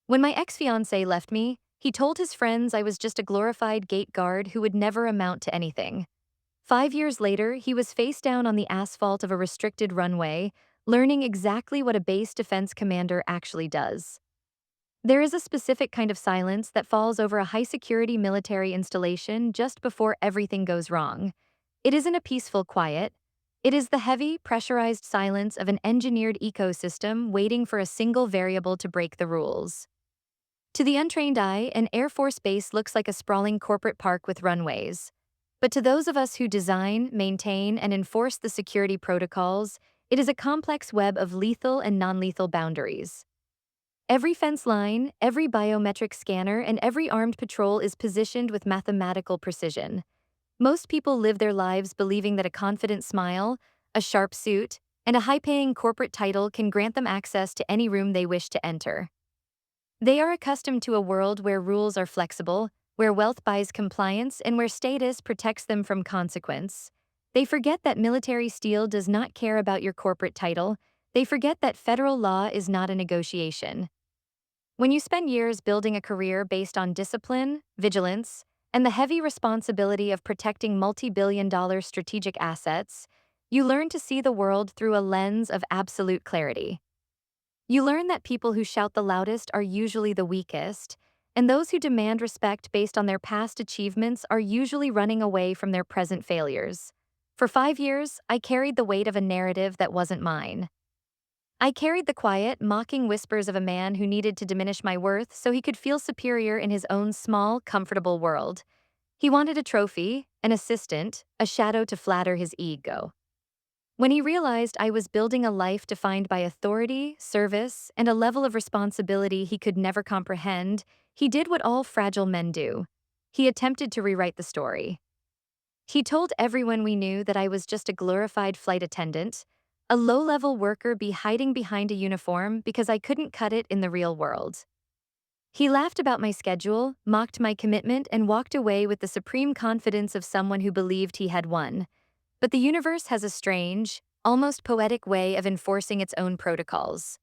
When my ex-fiancé left me, he told his friends I was just a glorified gate guard who would never amount to anything. 5 years later, he was face down on the asphalt of a restricted runway, learning exactly what a base defense commander actually does. There is a specific kind of silence that falls over a high-security military installation just before everything goes wrong. It isn't a peaceful quiet. It is the heavy, pressurized silence of an engineered ecosystem waiting for a single variable to break the rules. To the untrained eye, an Air Force base looks like a sprawling corporate park with runways. But to those of us who design, maintain, and enforce the security protocols, it is a complex web of lethal and non-lethal boundaries. Every fence line, every biometric scanner, and every armed patrol is positioned with mathematical precision. Most people live their lives believing that a confident smile, a sharp suit, and a high-paying corporate title can grant them access to any room they wish to enter. They are accustomed to a world where rules are flexible, where wealth buys compliance, and where status protects them from consequence. They forget that military steel does not care about your corporate title. They forget that federal law is not a negotiation. When you spend years building a career based on discipline, vigilance, and the heavy responsibility of protecting multi-billion-dollar strategic assets, you learn to see the world through a lens of absolute clarity. You learn that people who shout the loudest are usually the weakest, and those who demand respect based on their past achievements are usually running away from their present failures. For 5 years, I carried the weight of a narrative that wasn't mine. I carried the quiet, mocking whispers of a man who needed to diminish my worth so he could feel superior in his own small, comfortable world. He wanted a trophy, an assistant, a shadow to flatter his ego. When he realized I was building a life defined by authority, service, and a level of responsibility he could never comprehend, he did what all fragile men do. He attempted to rewrite the story. He told everyone we knew that I was just a glorified flight attendant, a low-level worker hiding behind a uniform because I couldn't cut it in the real world. He laughed about my schedule, mocked my commitment, and walked away with the supreme confidence of someone who believed he had won. But the universe has a strange, almost poetic way of enforcing its own protocols.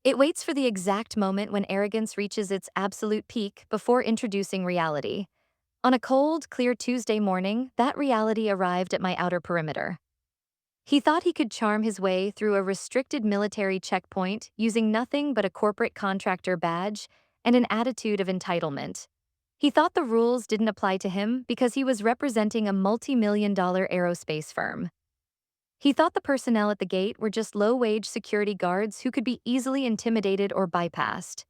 It waits for the exact moment when arrogance reaches its absolute peak before introducing reality. On a cold, clear Tuesday morning, that reality arrived at my outer perimeter. He thought he could charm his way through a restricted military checkpoint using nothing but a corporate contractor badge and an attitude of entitlement. He thought the rules didn't apply to him because he was representing a multi-million-dollar aerospace firm. He thought the personnel at the gate were just low-wage security guards who could be easily intimidated or bypassed.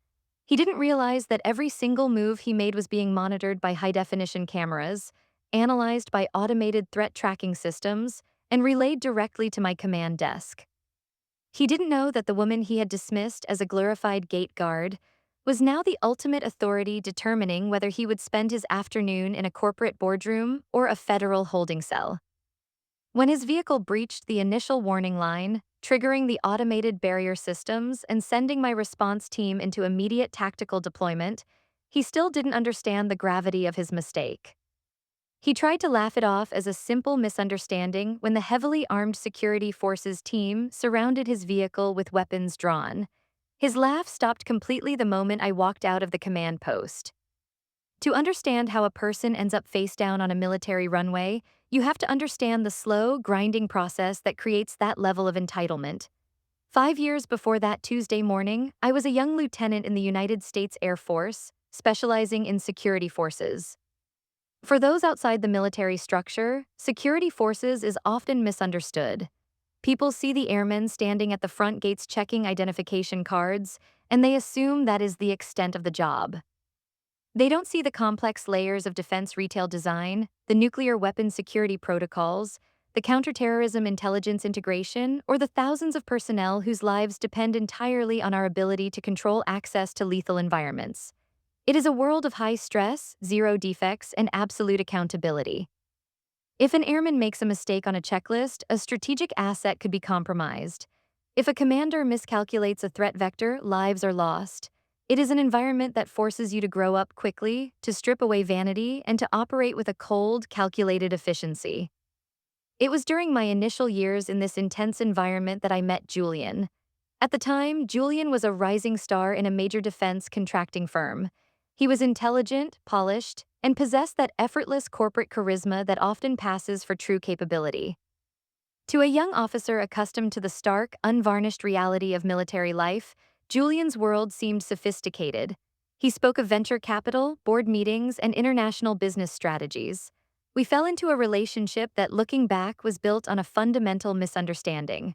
He didn't realize that every single move he made was being monitored by high-definition cameras, analyzed by automated threat tracking systems, and relayed directly to my command desk. He didn't know that the woman he had dismissed as a glorified gate guard was now the ultimate authority determining whether he would spend his afternoon in a corporate boardroom or a federal holding cell. When his vehicle breached the initial warning line, triggering the automated barrier systems and sending my response team into immediate tactical deployment, he still didn't understand the gravity of his mistake. He tried to laugh it off as a simple misunderstanding when the heavily armed security forces team surrounded his vehicle with weapons drawn. His laugh stopped completely the moment I walked out of the command post. To understand how a person ends up face down on a military runway, you have to understand the slow, grinding process that creates that level of entitlement. 5 years before that Tuesday morning, I was a young lieutenant in the United States Air Force, specializing in security forces. For those outside the military structure, security forces is often misunderstood. People see the airmen standing at the front gates checking identification cards, and they assume that is the extent of the job. They don't see the complex layers of defense retail design, the nuclear weapon security protocols, the counterterrorism intelligence integration, or the thousands of personnel whose lives depend entirely on our ability to control access to lethal environments. It is a world of high stress, zero defects, and absolute accountability. If an airman makes a mistake on a checklist, a strategic asset could be compromised. If a commander miscalculates a threat vector, lives are lost. It is an environment that forces you to grow up quickly, to strip away vanity, and to operate with a cold, calculated efficiency. It was during my initial years in this intense environment that I met Julian. At the time, Julian was a rising star in a major defense contracting firm. He was intelligent, polished, and possessed that effortless corporate charisma that often passes for true capability. To a young officer accustomed to the stark, unvarnished reality of military life, Julian's world seemed sophisticated. He spoke of venture capital, board meetings, and international business strategies. We fell into a relationship that, looking back, was built on a fundamental misunderstanding.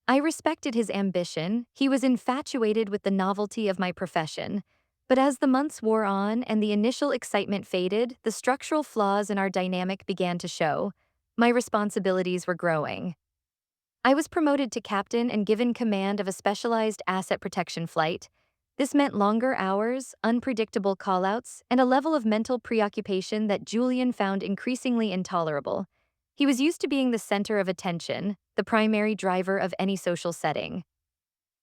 I respected his ambition, he was infatuated with the novelty of my profession. But as the months wore on and the initial excitement faded, the structural flaws in our dynamic began to show. My responsibilities were growing. I was promoted to captain and given command of a specialized asset protection flight. This meant longer hours, unpredictable callouts, and a level of mental preoccupation that Julian found increasingly intolerable. He was used to being the center of attention, the primary driver of any social setting.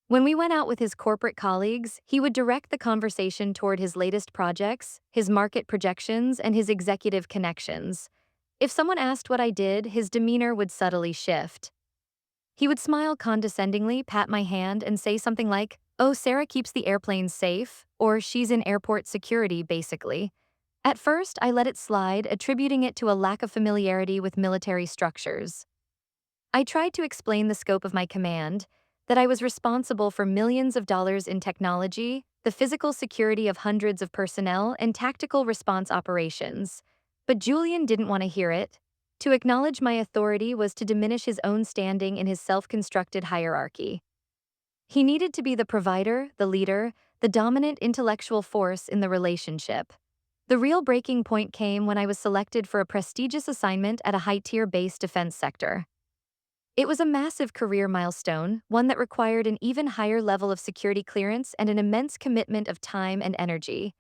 When we went out with his corporate colleagues, he would direct the conversation toward his latest projects, his market projections, and his executive connections. If someone asked what I did, his demeanor would subtly shift. He would smile condescendingly, pat my hand, and say something like, "Oh, Sarah keeps the airplanes safe," or "She's in airport security, basically." At first, I let it slide, attributing it to a lack of familiarity with military structures. I tried to explain the scope of my command, that I was responsible for millions of dollars in technology, the physical security of hundreds of personnel, and tactical response operations. But Julian didn't want to hear it. To acknowledge my authority was to diminish his own standing in his self-constructed hierarchy. He needed to be the provider, the leader, the dominant intellectual force in the relationship. The real breaking point came when I was selected for a prestigious assignment at a high-tier base defense sector. It was a massive career milestone, one that required an even higher level of security clearance and an immense commitment of time and energy.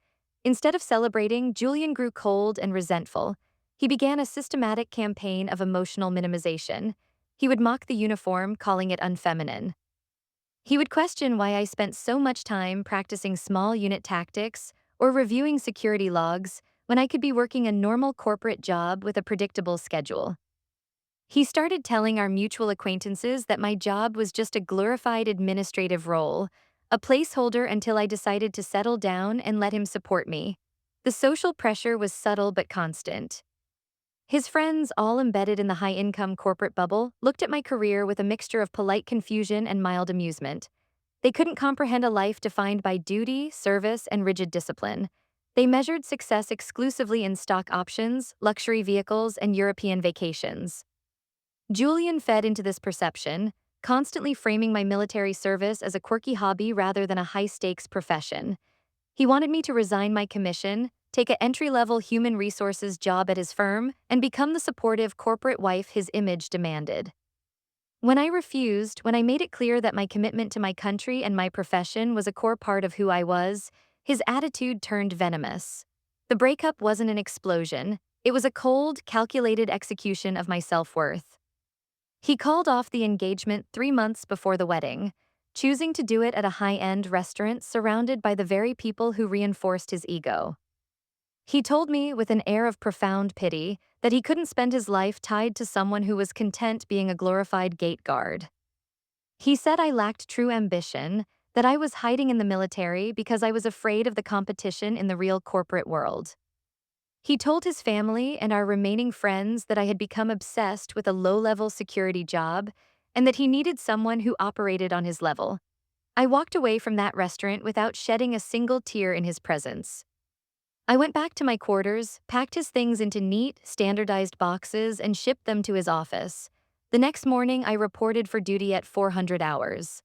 Instead of celebrating, Julian grew cold and resentful. He began a systematic campaign of emotional minimization. He would mock the uniform, calling it unfeminine. He would question why I spent so much time practicing small unit tactics or reviewing security logs when I could be working a normal corporate job with a predictable schedule. He started telling our mutual acquaintances that my job was just a glorified administrative role, a placeholder until I decided to settle down and let him support me. The social pressure was subtle but constant. His friends, all embedded in the high-income corporate bubble, looked at my career with a mixture of polite confusion and mild amusement. They couldn't comprehend a life defined by duty, service, and rigid discipline. They measured success exclusively in stock options, luxury vehicles, and European vacations. Julian fed into this perception, constantly framing my military service as a quirky hobby rather than a high-stakes profession. He wanted me to resign my commission, take an entry-level human resources job at his firm, and become the supportive corporate wife his image demanded. When I refused, when I made it clear that my commitment to my country and my profession was a core part of who I was, his attitude turned venomous. The breakup wasn't an explosion, it was a cold, calculated execution of my self-worth. He called off the engagement 3 months before the wedding, choosing to do it at a high-end restaurant surrounded by the very people who reinforced his ego. He told me, with an air of profound pity, that he couldn't spend his life tied to someone who was content being a glorified gate guard. He said I lacked true ambition, that I was hiding in the military because I was afraid of the competition in the real corporate world. He told his family and our remaining friends that I had become obsessed with a low-level security job and that he needed someone who operated on his level. I walked away from that restaurant without shedding a single tear in his presence. I went back to my quarters, packed his things into neat, standardized boxes, and shipped them to his office. The next morning, I reported for duty at 400 hours.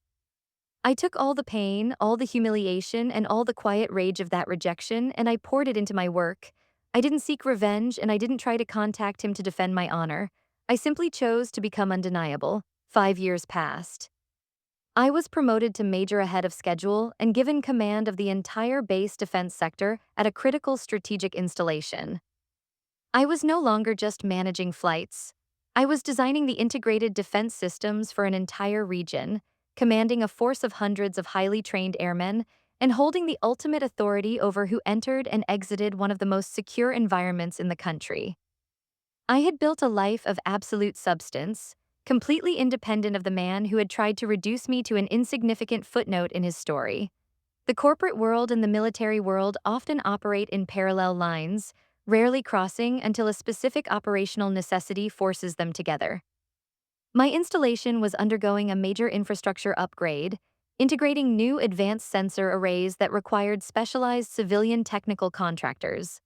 I took all the pain, all the humiliation, and all the quiet rage of that rejection, and I poured it into my work. I didn't seek revenge, and I didn't try to contact him to defend my honor. I simply chose to become undeniable. 5 years passed. I was promoted to major ahead of schedule and given command of the entire base defense sector at a critical strategic installation. I was no longer just managing flights. I was designing the integrated defense systems for an entire region, commanding a force of hundreds of highly trained airmen, and holding the ultimate authority over who entered and exited one of the most secure environments in the country. I had built a life of absolute substance, completely independent of the man who had tried to reduce me to an insignificant footnote in his story. The corporate world and the military world often operate in parallel lines, rarely crossing until a specific operational necessity forces them together. My installation was undergoing a major infrastructure upgrade, integrating new advanced sensor arrays that required specialized civilian technical contractors.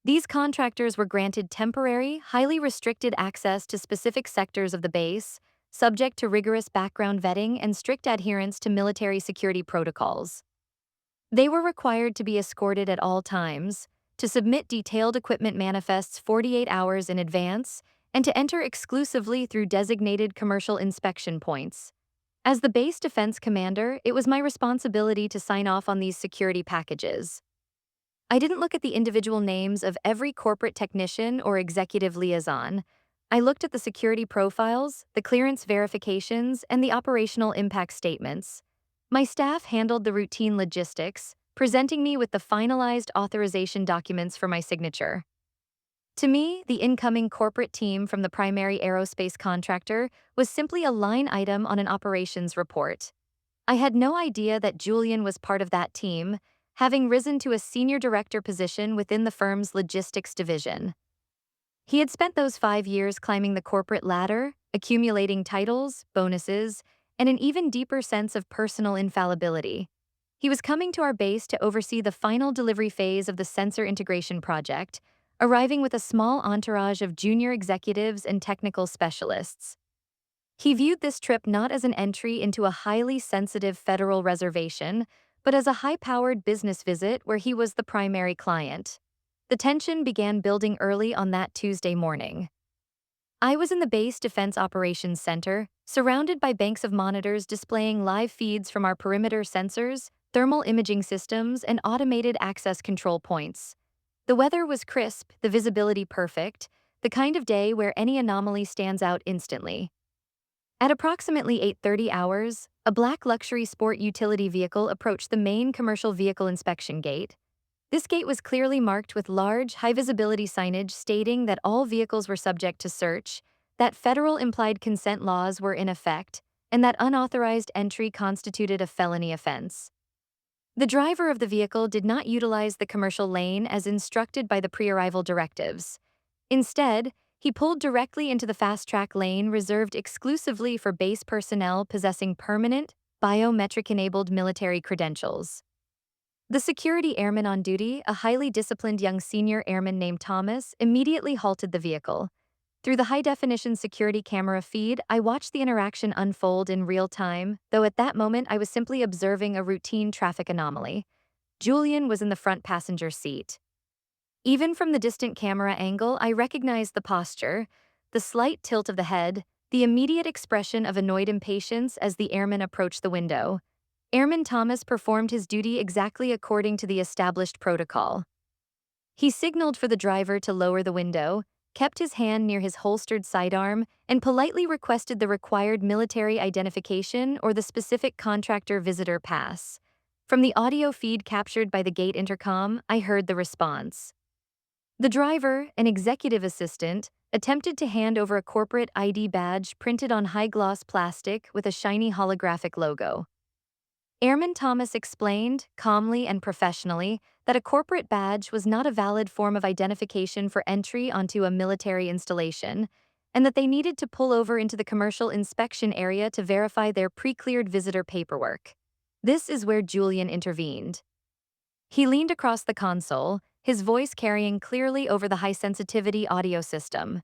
These contractors were granted temporary, highly restricted access to specific sectors of the base, subject to rigorous background vetting and strict adherence to military security protocols. They were required to be escorted at all times, to submit detailed equipment manifests 48 hours in advance, and to enter exclusively through designated commercial inspection points. As the base defense commander, it was my responsibility to sign off on these security packages. I didn't look at the individual names of every corporate technician or executive liaison. I looked at the security profiles, the clearance verifications, and the operational impact statements. My staff handled the routine logistics, presenting me with the finalized authorization documents for my signature. To me, the incoming corporate team from the primary aerospace contractor was simply a line item on an operations report. I had no idea that Julian was part of that team, having risen to a senior director position within the firm's logistics division. He had spent those 5 years climbing the corporate ladder, accumulating titles, bonuses, and an even deeper sense of personal infallibility. He was coming to our base to oversee the final delivery phase of the sensor integration project, arriving with a small entourage of junior executives and technical specialists. He viewed this trip not as an entry into a highly sensitive federal reservation, but as a high-powered business visit where he was the primary client. The tension began building early on that Tuesday morning. I was in the Base Defense Operations Center, surrounded by banks of monitors displaying live feeds from our perimeter sensors, thermal imaging systems, and automated access control points. The weather was crisp, the visibility perfect, the kind of day where any anomaly stands out instantly. At approximately 8:30 hours, a black luxury sport utility vehicle approached the main commercial vehicle inspection gate. This gate was clearly marked with large, high-visibility signage stating that all vehicles were subject to search, that federal implied consent laws were in effect, and that unauthorized entry constituted a felony offense. The driver of the vehicle did not utilize the commercial lane as instructed by the pre-arrival directives. Instead, he pulled directly into the fast-track lane reserved exclusively for base personnel possessing permanent, biometric-enabled military credentials. The security airman on duty, a highly disciplined young senior airman named Thomas, immediately halted the vehicle. Through the high-definition security camera feed, I watched the interaction unfold in real time, though at that moment I was simply observing a routine traffic anomaly. Julian was in the front passenger seat. Even from the distant camera angle, I recognized the posture, the slight tilt of the head, the immediate expression of annoyed impatience as the airman approached the window. Airman Thomas performed his duty exactly according to the established protocol. He signaled for the driver to lower the window, kept his hand near his holstered sidearm, and politely requested the required military identification or the specific contractor visitor pass. From the audio feed captured by the gate intercom, I heard the response. The driver, an executive assistant, attempted to hand over a corporate ID badge printed on high-gloss plastic with a shiny holographic logo. Airman Thomas explained, calmly and professionally, that a corporate badge was not a valid form of identification for entry onto a military installation, and that they needed to pull over into the commercial inspection area to verify their pre-cleared visitor paperwork. This is where Julian intervened. He leaned across the console, his voice carrying clearly over the high-sensitivity audio system.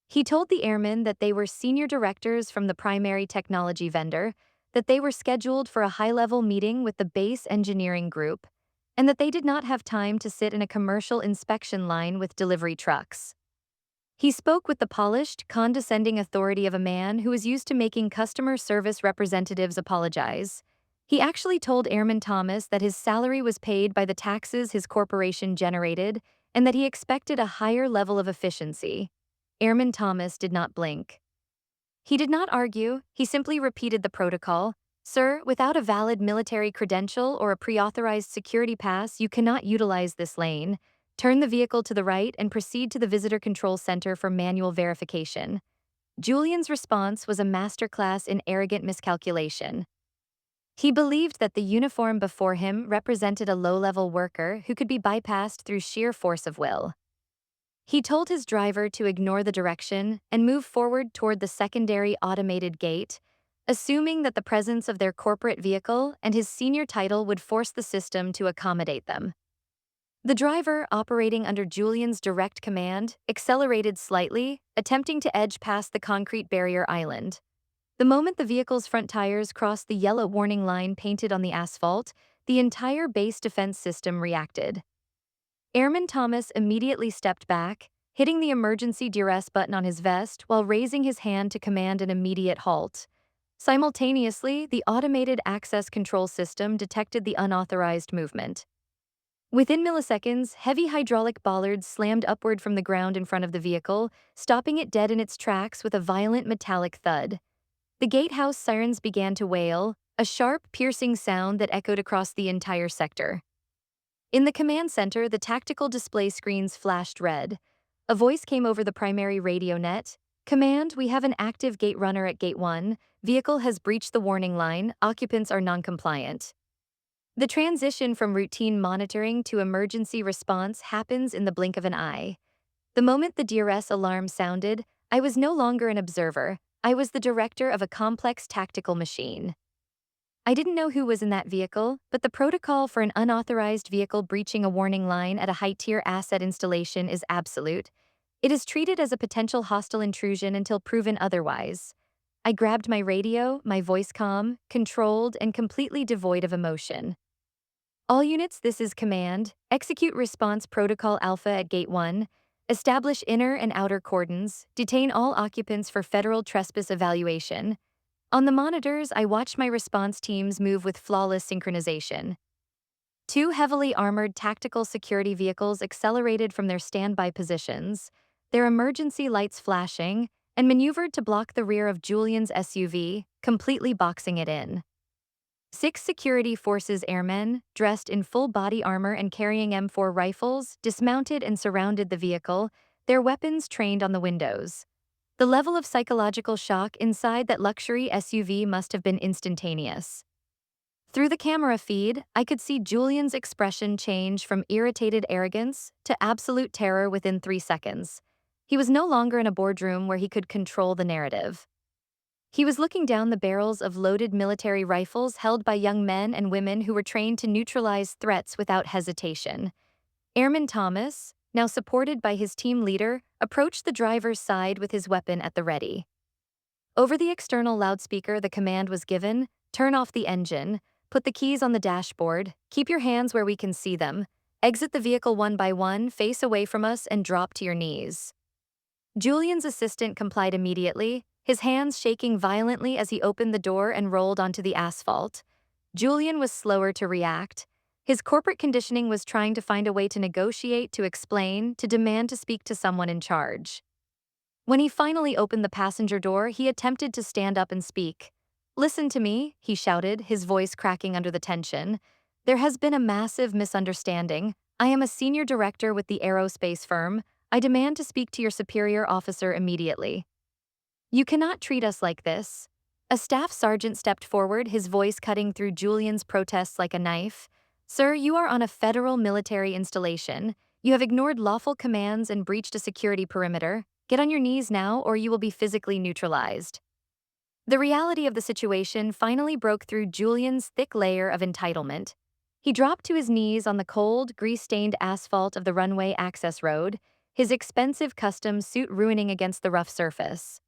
He told the airmen that they were senior directors from the primary technology vendor, that they were scheduled for a high-level meeting with the base engineering group, and that they did not have time to sit in a commercial inspection line with delivery trucks. He spoke with the polished, condescending authority of a man who is used to making customer service representatives apologize. He actually told Airman Thomas that his salary was paid by the taxes his corporation generated and that he expected a higher level of efficiency. Airman Thomas did not blink. He did not argue, he simply repeated the protocol. Sir, without a valid military credential or a pre-authorized security pass, you cannot utilize this lane. Turn the vehicle to the right and proceed to the Visitor Control Center for manual verification. Julian's response was a masterclass in arrogant miscalculation. He believed that the uniform before him represented a low-level worker who could be bypassed through sheer force of will. He told his driver to ignore the direction and move forward toward the secondary automated gate, assuming that the presence of their corporate vehicle and his senior title would force the system to accommodate them. The driver, operating under Julian's direct command, accelerated slightly, attempting to edge past the concrete barrier island. The moment the vehicle's front tires crossed the yellow warning line painted on the asphalt, the entire base defense system reacted. Airman Thomas immediately stepped back, hitting the emergency duress button on his vest while raising his hand to command an immediate halt. Simultaneously, the automated access control system detected the unauthorized movement. Within milliseconds, heavy hydraulic bollards slammed upward from the ground in front of the vehicle, stopping it dead in its tracks with a violent metallic thud. The gatehouse sirens began to wail, a sharp, piercing sound that echoed across the entire sector. In the command center, the tactical display screens flashed red. A voice came over the primary radio net. "Command, we have an active gate runner at Gate 1. Vehicle has breached the warning line. Occupants are non-compliant." The transition from routine monitoring to emergency response happens in the blink of an eye. The moment the DRS alarm sounded, I was no longer an observer. I was the director of a complex tactical machine. I didn't know who was in that vehicle, but the protocol for an unauthorized vehicle breaching a warning line at a high-tier asset installation is absolute. It is treated as a potential hostile intrusion until proven otherwise. I grabbed my radio, my voice calm, controlled, and completely devoid of emotion. "All units, this is command. Execute response protocol alpha at Gate 1. Establish inner and outer cordons. Detain all occupants for federal trespass evaluation." On the monitors, I watched my response teams move with flawless synchronization. Two heavily armored tactical security vehicles accelerated from their standby positions, their emergency lights flashing, and maneuvered to block the rear of Julian's SUV, completely boxing it in. Six security forces airmen, dressed in full body armor and carrying M4 rifles, dismounted and surrounded the vehicle, their weapons trained on the windows. The level of psychological shock inside that luxury SUV must have been instantaneous. Through the camera feed, I could see Julian's expression change from irritated arrogance to absolute terror within 3 seconds. He was no longer in a boardroom where he could control the narrative. He was looking down the barrels of loaded military rifles held by young men and women who were trained to neutralize threats without hesitation. Airman Thomas, now supported by his team leader, approached the driver's side with his weapon at the ready. Over the external loudspeaker, the command was given: "Turn off the engine, put the keys on the dashboard, keep your hands where we can see them, exit the vehicle one by one, face away from us, and drop to your knees." Julian's assistant complied immediately, his hands shaking violently as he opened the door and rolled onto the asphalt. Julian was slower to react. His corporate conditioning was trying to find a way to negotiate, to explain, to demand to speak to someone in charge. When he finally opened the passenger door, he attempted to stand up and speak. "Listen to me," he shouted, his voice cracking under the tension. "There has been a massive misunderstanding. I am a senior director with the aerospace firm. I demand to speak to your superior officer immediately. You cannot treat us like this." A staff sergeant stepped forward, his voice cutting through Julian's protests like a knife. "Sir, you are on a federal military installation. You have ignored lawful commands and breached a security perimeter. Get on your knees now, or you will be physically neutralized." The reality of the situation finally broke through Julian's thick layer of entitlement. He dropped to his knees on the cold, grease-stained asphalt of the runway access road, his expensive custom suit ruining against the rough surface.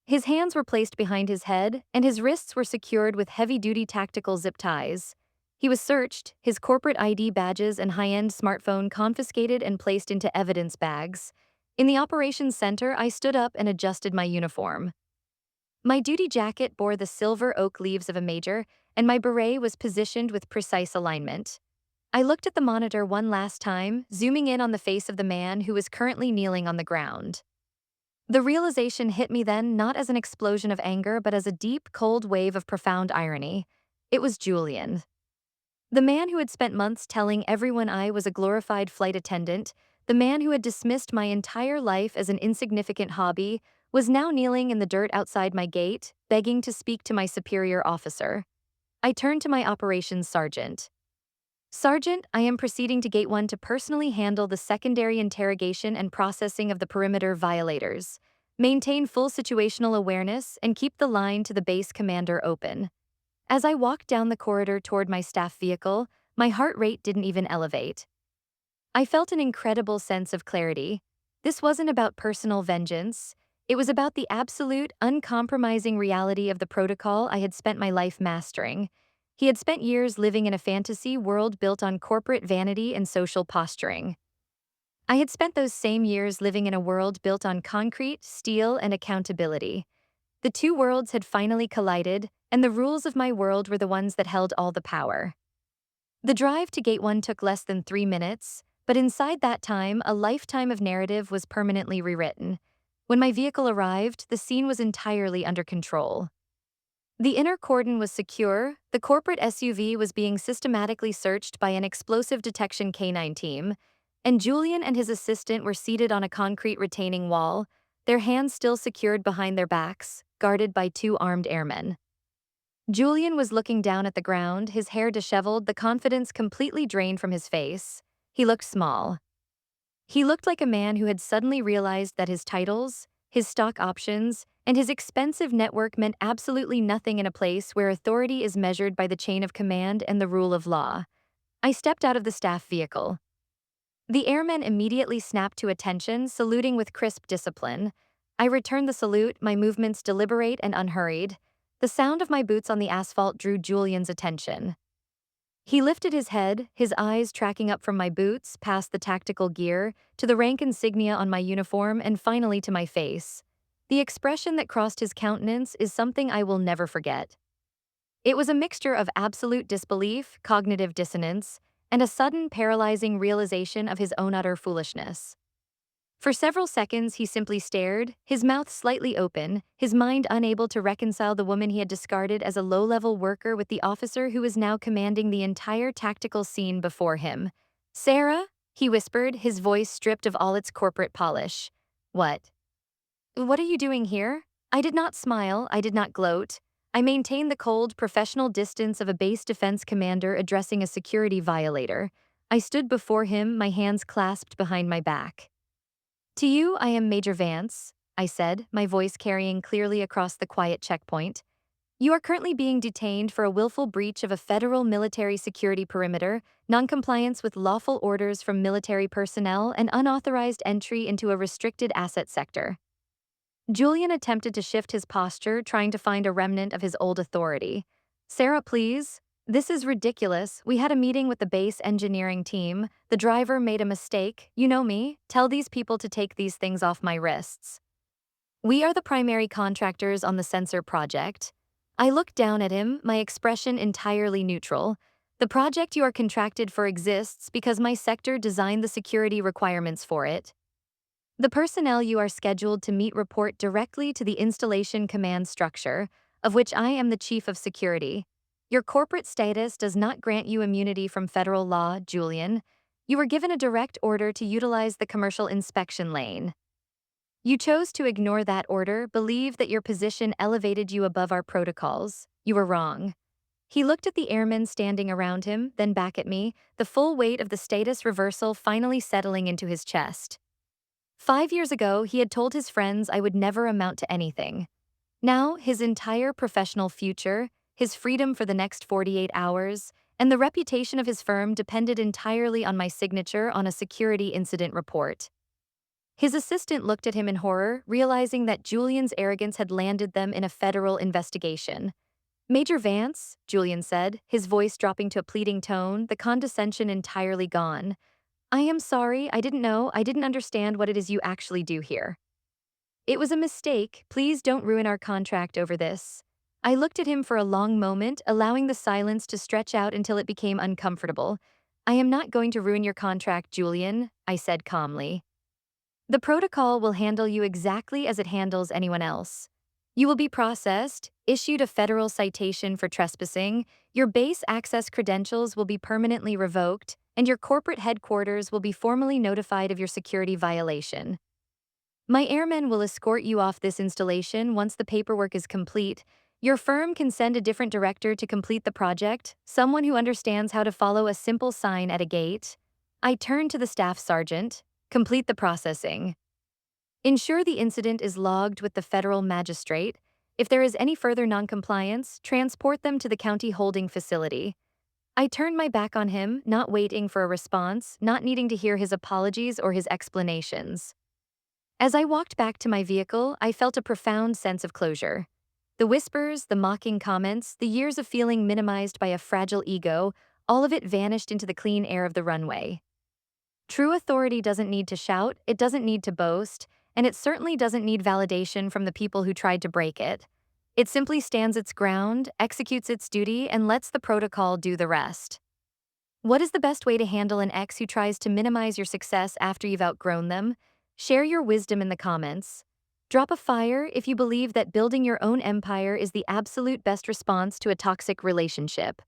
His hands were placed behind his head, and his wrists were secured with heavy-duty tactical zip ties. He was searched, his corporate ID badges and high-end smartphone confiscated and placed into evidence bags. In the operations center, I stood up and adjusted my uniform. My duty jacket bore the silver oak leaves of a major, and my beret was positioned with precise alignment. I looked at the monitor one last time, zooming in on the face of the man who was currently kneeling on the ground. The realization hit me then not as an explosion of anger but as a deep, cold wave of profound irony. It was Julian. The man who had spent months telling everyone I was a glorified flight attendant, the man who had dismissed my entire life as an insignificant hobby, was now kneeling in the dirt outside my gate, begging to speak to my superior officer. I turned to my operations sergeant. Sergeant, I am proceeding to Gate 1 to personally handle the secondary interrogation and processing of the perimeter violators. Maintain full situational awareness and keep the line to the base commander open. As I walked down the corridor toward my staff vehicle, my heart rate didn't even elevate. I felt an incredible sense of clarity. This wasn't about personal vengeance. It was about the absolute, uncompromising reality of the protocol I had spent my life mastering. He had spent years living in a fantasy world built on corporate vanity and social posturing. I had spent those same years living in a world built on concrete, steel, and accountability. The two worlds had finally collided, and the rules of my world were the ones that held all the power. The drive to Gate 1 took less than 3 minutes, but inside that time, a lifetime of narrative was permanently rewritten. When my vehicle arrived, the scene was entirely under control. The inner cordon was secure, the corporate SUV was being systematically searched by an explosive detection canine team, and Julian and his assistant were seated on a concrete retaining wall, their hands still secured behind their backs, guarded by two armed airmen. Julian was looking down at the ground, his hair disheveled, the confidence completely drained from his face. He looked small. He looked like a man who had suddenly realized that his titles, his stock options, and his expensive network meant absolutely nothing in a place where authority is measured by the chain of command and the rule of law. I stepped out of the staff vehicle. The airmen immediately snapped to attention, saluting with crisp discipline. I returned the salute, my movements deliberate and unhurried. The sound of my boots on the asphalt drew Julian's attention. He lifted his head, his eyes tracking up from my boots, past the tactical gear, to the rank insignia on my uniform, and finally to my face. The expression that crossed his countenance is something I will never forget. It was a mixture of absolute disbelief, cognitive dissonance, and a sudden paralyzing realization of his own utter foolishness. For several seconds he simply stared, his mouth slightly open, his mind unable to reconcile the woman he had discarded as a low-level worker with the officer who was now commanding the entire tactical scene before him. "Sarah?" he whispered, his voice stripped of all its corporate polish. "What? What are you doing here?" I did not smile, I did not gloat. I maintained the cold, professional distance of a base defense commander addressing a security violator. I stood before him, my hands clasped behind my back. "To you, I am Major Vance," I said, my voice carrying clearly across the quiet checkpoint. "You are currently being detained for a willful breach of a federal military security perimeter, noncompliance with lawful orders from military personnel, and unauthorized entry into a restricted asset sector." Julian attempted to shift his posture, trying to find a remnant of his old authority. "Sarah, please. This is ridiculous. We had a meeting with the base engineering team. The driver made a mistake. You know me. Tell these people to take these things off my wrists. We are the primary contractors on the sensor project." I looked down at him, my expression entirely neutral. "The project you are contracted for exists because my sector designed the security requirements for it. The personnel you are scheduled to meet report directly to the installation command structure, of which I am the chief of security. Your corporate status does not grant you immunity from federal law, Julian. You were given a direct order to utilize the commercial inspection lane. You chose to ignore that order, believe that your position elevated you above our protocols. You were wrong." He looked at the airmen standing around him, then back at me, the full weight of the status reversal finally settling into his chest. 5 years ago, he had told his friends I would never amount to anything. Now, his entire professional future, his freedom for the next 48 hours, and the reputation of his firm depended entirely on my signature on a security incident report. His assistant looked at him in horror, realizing that Julian's arrogance had landed them in a federal investigation. "Major Vance," Julian said, his voice dropping to a pleading tone, the condescension entirely gone. "I am sorry, I didn't know, I didn't understand what it is you actually do here. It was a mistake, please don't ruin our contract over this." I looked at him for a long moment, allowing the silence to stretch out until it became uncomfortable. "I am not going to ruin your contract, Julian," I said calmly. "The protocol will handle you exactly as it handles anyone else. You will be processed, issued a federal citation for trespassing, your base access credentials will be permanently revoked, and your corporate headquarters will be formally notified of your security violation." My airmen will escort you off this installation once the paperwork is complete. Your firm can send a different director to complete the project, someone who understands how to follow a simple sign at a gate. I turn to the staff sergeant. Complete the processing. Ensure the incident is logged with the federal magistrate. If there is any further noncompliance, transport them to the county holding facility. I turned my back on him, not waiting for a response, not needing to hear his apologies or his explanations. As I walked back to my vehicle, I felt a profound sense of closure. The whispers, the mocking comments, the years of feeling minimized by a fragile ego, all of it vanished into the clean air of the runway. True authority doesn't need to shout, it doesn't need to boast, and it certainly doesn't need validation from the people who tried to break it. It simply stands its ground, executes its duty, and lets the protocol do the rest. What is the best way to handle an ex who tries to minimize your success after you've outgrown them? Share your wisdom in the comments. Drop a fire if you believe that building your own empire is the absolute best response to a toxic relationship.